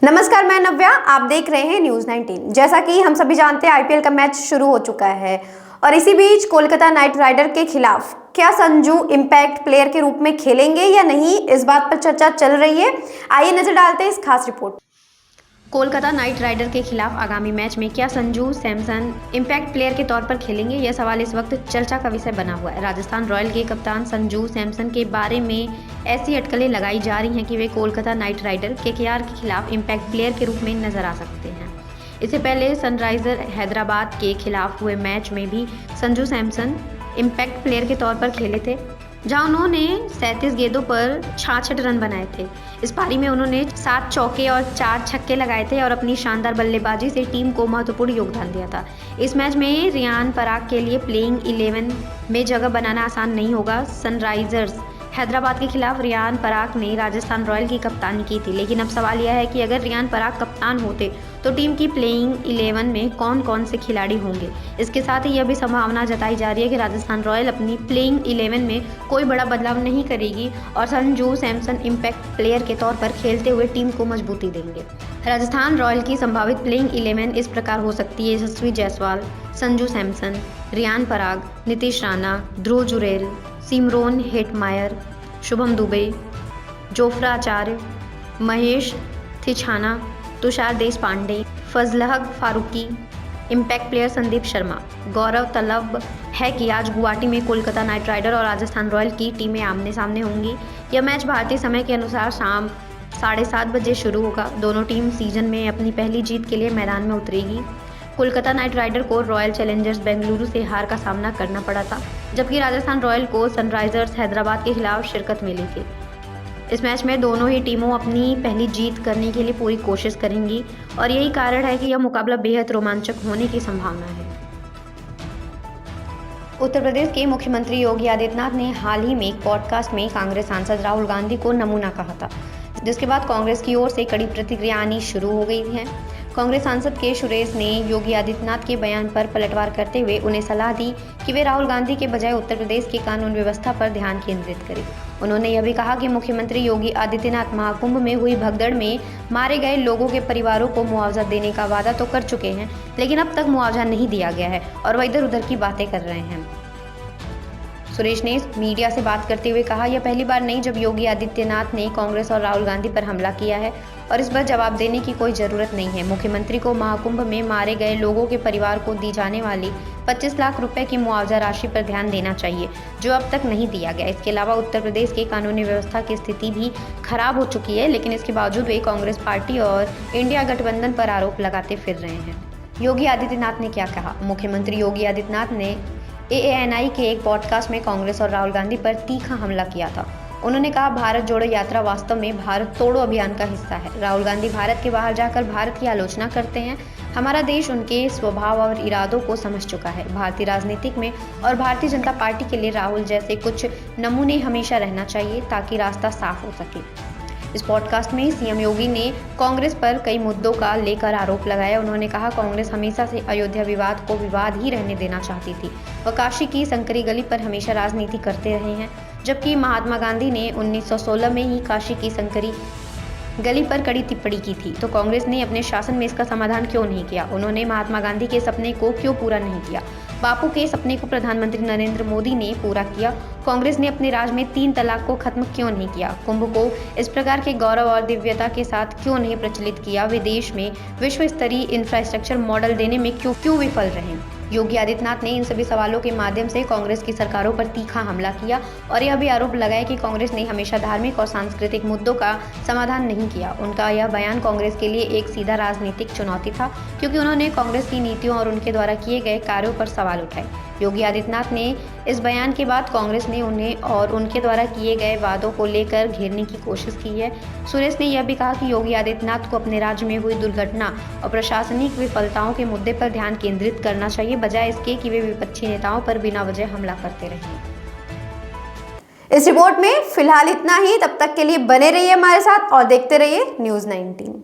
नमस्कार, मैं नव्या। आप देख रहे हैं न्यूज़ 19। जैसा कि हम सभी जानते हैं, आईपीएल का मैच शुरू हो चुका है और इसी बीच कोलकाता नाइट राइडर के खिलाफ क्या संजू इंपैक्ट प्लेयर के रूप में खेलेंगे या नहीं, इस बात पर चर्चा चल रही है। आइए नजर डालते हैं इस खास रिपोर्ट। कोलकाता नाइट राइडर के खिलाफ आगामी मैच में क्या संजू सैमसन इंपैक्ट प्लेयर के तौर पर खेलेंगे, यह सवाल इस वक्त चर्चा का विषय बना हुआ है। राजस्थान रॉयल के कप्तान संजू सैमसन के बारे में ऐसी अटकलें लगाई जा रही हैं कि वे कोलकाता नाइट राइडर केकेआर के खिलाफ इंपैक्ट प्लेयर के रूप में नजर आ सकते हैं। इससे पहले सनराइजर हैदराबाद के खिलाफ हुए मैच में भी संजू सैमसन इंपैक्ट प्लेयर के तौर पर खेले थे, जहां उन्होंने 37 गेंदों पर 66 रन बनाए थे। इस पारी में उन्होंने 7 चौके और 4 छक्के लगाए थे और अपनी शानदार बल्लेबाजी से टीम को महत्वपूर्ण योगदान दिया था। इस मैच में रियान पराग के लिए प्लेइंग 11 में जगह बनाना आसान नहीं होगा। सनराइजर्स हैदराबाद के खिलाफ रियान पराग ने राजस्थान रॉयल की कप्तानी की थी, लेकिन अब सवाल यह है कि अगर रियान पराग कप्तान होते तो टीम की प्लेइंग 11 में कौन कौन से खिलाड़ी होंगे। इसके साथ ही यह भी संभावना जताई जा रही है कि राजस्थान रॉयल अपनी प्लेइंग 11 में कोई बड़ा बदलाव नहीं करेगी और संजू सैमसन इंपैक्ट प्लेयर के तौर पर खेलते हुए टीम को मजबूती देंगे। राजस्थान रॉयल की संभावित प्लेइंग 11 इस प्रकार हो सकती है: यशस्वी जायसवाल, संजू सैमसन, रियान पराग, नीतीश राणा, ध्रुव जुरेल, सिमरोन हेटमायर, शुभम दुबे, जोफ्रा आचार्य, महेश थिछाना, तुषार देशपांडे, फजलहक फारूकी, इंपैक्ट प्लेयर संदीप शर्मा। गौरव तलब है कि आज गुवाहाटी में कोलकाता नाइट राइडर और राजस्थान रॉयल की टीमें आमने सामने होंगी। यह मैच भारतीय समय के अनुसार शाम 7:30 बजे शुरू होगा। दोनों टीम सीजन में अपनी पहली जीत के लिए मैदान में उतरेगी। कोलकाता नाइट राइडर को रॉयल चैलेंजर्स बेंगलुरु से हार का सामना करना पड़ा था, जबकि राजस्थान रॉयल को सनराइजर्स हैदराबाद के खिलाफ शिरकत मिली थी। इस मैच में दोनों ही टीमों अपनी पहली जीत करने के लिए पूरी कोशिश करेंगी और यही कारण है कि यह मुकाबला बेहद रोमांचक होने की संभावना है। उत्तर प्रदेश के मुख्यमंत्री योगी आदित्यनाथ ने हाल ही में एक पॉडकास्ट में कांग्रेस सांसद राहुल गांधी को नमूना कहा था, जिसके बाद कांग्रेस की ओर से कड़ी प्रतिक्रिया आनी शुरू हो गई है। कांग्रेस सांसद के सुरेश ने योगी आदित्यनाथ के बयान पर पलटवार करते हुए उन्हें सलाह दी कि वे राहुल गांधी के बजाय उत्तर प्रदेश की कानून व्यवस्था पर ध्यान केंद्रित करें। उन्होंने यह भी कहा कि मुख्यमंत्री योगी आदित्यनाथ महाकुंभ में हुई भगदड़ में मारे गए लोगों के परिवारों को मुआवजा देने का वादा तो कर चुके हैं, लेकिन अब तक मुआवजा नहीं दिया गया है और वह इधर उधर की बातें कर रहे हैं। सुरेश ने मीडिया से बात करते हुए कहा, यह पहली बार नहीं जब योगी आदित्यनाथ ने कांग्रेस और राहुल गांधी पर हमला किया है और इस पर जवाब देने की कोई जरूरत नहीं है। मुख्यमंत्री को महाकुंभ में मारे गए लोगों के परिवार को दी जाने वाली 25 लाख रुपए की मुआवजा राशि पर ध्यान देना चाहिए, जो अब तक नहीं दिया गया। इसके अलावा उत्तर प्रदेश की कानूनी व्यवस्था की स्थिति भी खराब हो चुकी है, लेकिन इसके बावजूद वे कांग्रेस पार्टी और इंडिया गठबंधन पर आरोप लगाते फिर रहे हैं। योगी आदित्यनाथ ने क्या कहा? मुख्यमंत्री योगी आदित्यनाथ ने AANI के एक पॉडकास्ट में कांग्रेस और राहुल गांधी पर तीखा हमला किया था। उन्होंने कहा, भारत जोड़ो यात्रा वास्तव में भारत तोड़ो अभियान का हिस्सा है। राहुल गांधी भारत के बाहर जाकर भारत की आलोचना करते हैं। हमारा देश उनके स्वभाव और इरादों को समझ चुका है। भारतीय राजनीतिक में और भारतीय जनता पार्टी के लिए राहुल जैसे कुछ नमूने हमेशा रहना चाहिए ताकि रास्ता साफ हो सके। इस पॉडकास्ट में सीएम योगी ने कांग्रेस पर कई मुद्दों का लेकर आरोप लगाया। उन्होंने कहा, कांग्रेस हमेशा से अयोध्या विवाद को विवाद ही रहने देना चाहती थी। वह काशी की संकरी गली पर हमेशा राजनीति करते रहे हैं, जबकि महात्मा गांधी ने 1916 में ही काशी की संकरी गली पर कड़ी टिप्पणी की थी। तो कांग्रेस ने अपने शासन में इसका समाधान क्यों नहीं किया? उन्होंने महात्मा गांधी के सपने को क्यों पूरा नहीं किया? बापू के सपने को प्रधानमंत्री नरेंद्र मोदी ने पूरा किया। कांग्रेस ने अपने राज में 3 तलाक को खत्म क्यों नहीं किया? कुंभ को इस प्रकार के गौरव और दिव्यता के साथ क्यों नहीं प्रचलित किया? वे देश में विश्व स्तरीय इंफ्रास्ट्रक्चर मॉडल देने में क्यों विफल रहे? योगी आदित्यनाथ ने इन सभी सवालों के माध्यम से कांग्रेस की सरकारों पर तीखा हमला किया और यह भी आरोप लगाया कि कांग्रेस ने हमेशा धार्मिक और सांस्कृतिक मुद्दों का समाधान नहीं किया। उनका यह बयान कांग्रेस के लिए एक सीधा राजनीतिक चुनौती था, क्योंकि उन्होंने कांग्रेस की नीतियों और उनके द्वारा किए गए कार्यों पर सवाल उठाए। योगी आदित्यनाथ ने इस बयान के बाद कांग्रेस ने उन्हें और उनके द्वारा किए गए वादों को लेकर घेरने की कोशिश की है। सुरेश ने यह भी कहा कि योगी आदित्यनाथ को अपने राज्य में हुई दुर्घटना और प्रशासनिक विफलताओं के मुद्दे पर ध्यान केंद्रित करना चाहिए, बजाय इसके कि वे विपक्षी नेताओं पर बिना वजह हमला करते रहें। इस रिपोर्ट में फिलहाल इतना ही। तब तक के लिए बने रहिए हमारे साथ और देखते रहिए न्यूज़ 19।